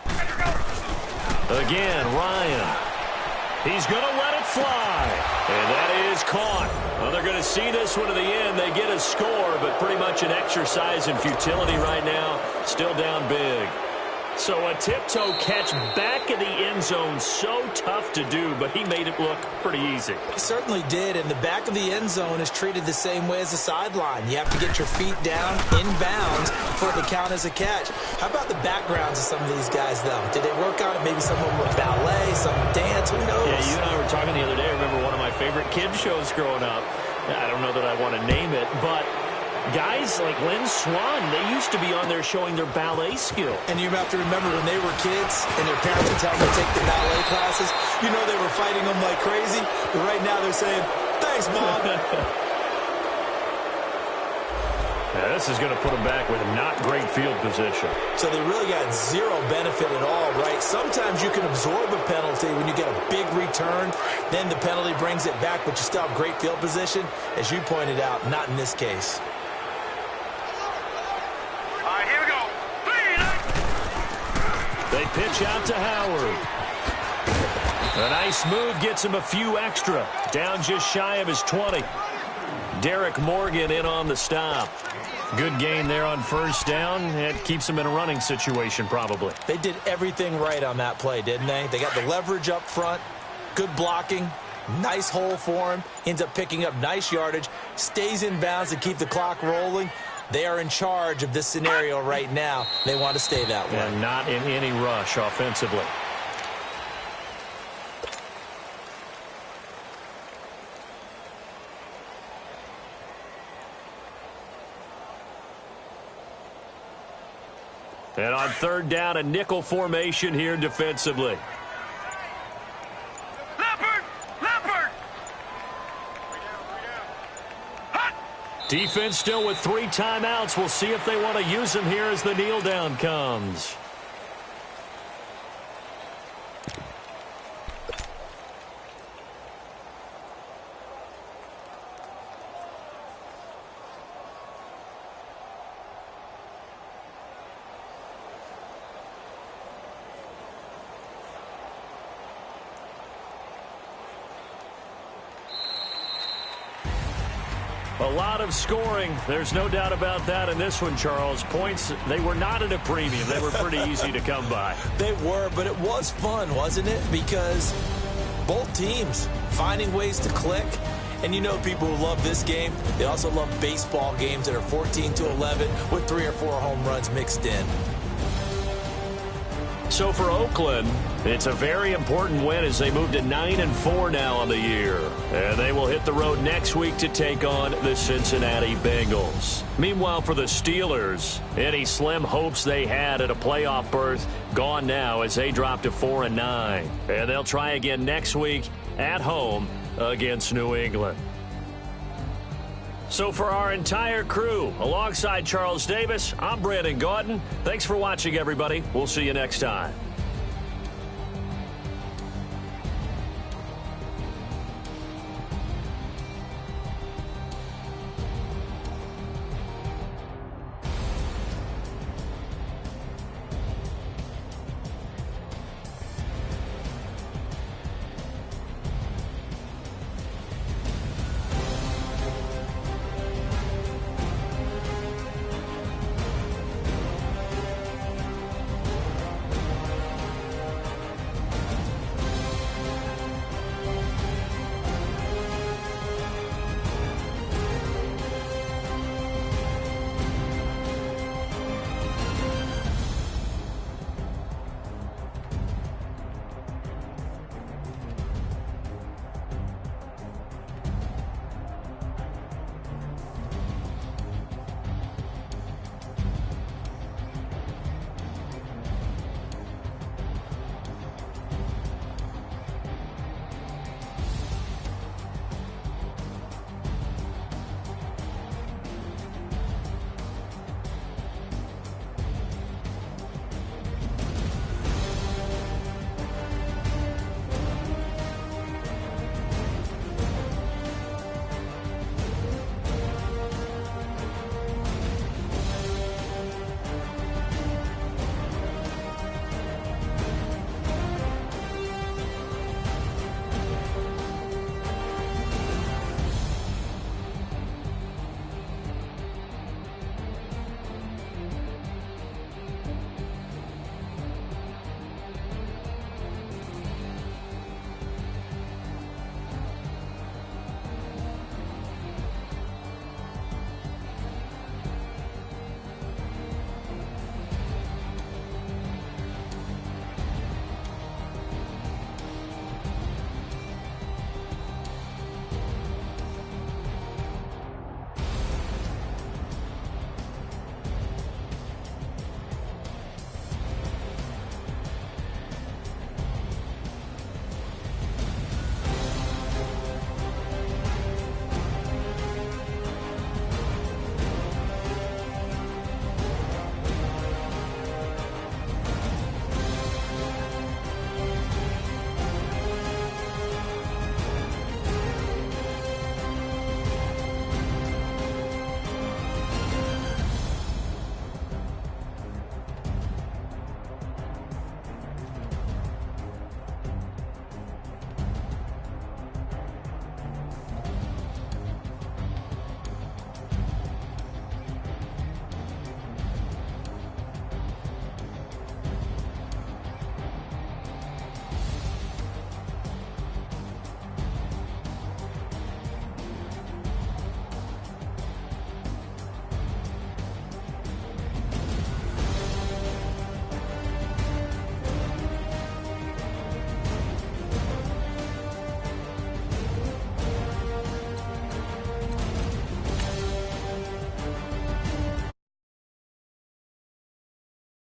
Let it go! Again, Ryan. He's going to let it fly. And that is caught. Well, they're going to see this one to the end. They get a score, but pretty much an exercise in futility right now. Still down big. So a tiptoe catch back in the end zone, so tough to do, but he made it look pretty easy. He certainly did, and the back of the end zone is treated the same way as the sideline. You have to get your feet down in bounds for it to count as a catch. How about the backgrounds of some of these guys, though? Did they work on it? Maybe some of them with ballet, some dance, who knows? Yeah, you and I were talking the other day. I remember one of my favorite kids shows growing up. I don't know that I want to name it, but guys like Lynn Swan, they used to be on there showing their ballet skill. And you have to remember when they were kids and their parents would tell them to take the ballet classes, you know they were fighting them like crazy. But right now they're saying, thanks, Mom. Now, this is going to put them back with not great field position. So they really got zero benefit at all, right? Sometimes you can absorb a penalty when you get a big return. Then the penalty brings it back, but you still have great field position. As you pointed out, not in this case. All right, here we go. They pitch out to Howard. A nice move gets him a few extra. Down just shy of his 20. Derek Morgan in on the stop. Good gain there on first down. It keeps him in a running situation probably. They did everything right on that play, didn't they? They got the leverage up front, good blocking, nice hole for him, ends up picking up nice yardage, stays in bounds to keep the clock rolling. They are in charge of this scenario right now. They want to stay that way. And not in any rush offensively. And on third down, a nickel formation here defensively. Leopard! Defense still with 3 timeouts. We'll see if they want to use them here as the kneel down comes. A lot of scoring. There's no doubt about that in this one, Charles. Points, they were not at a premium. They were pretty easy to come by. They were, but it was fun, wasn't it? Because both teams finding ways to click. And you know people who love this game, they also love baseball games that are 14-11 with 3 or 4 home runs mixed in. So for Oakland, it's a very important win as they move to 9-4 now on the year. And they will hit the road next week to take on the Cincinnati Bengals. Meanwhile, for the Steelers, any slim hopes they had at a playoff berth gone now as they drop to 4-9. And they'll try again next week at home against New England. So for our entire crew, alongside Charles Davis, I'm Brandon Gaudin. Thanks for watching, everybody. We'll see you next time.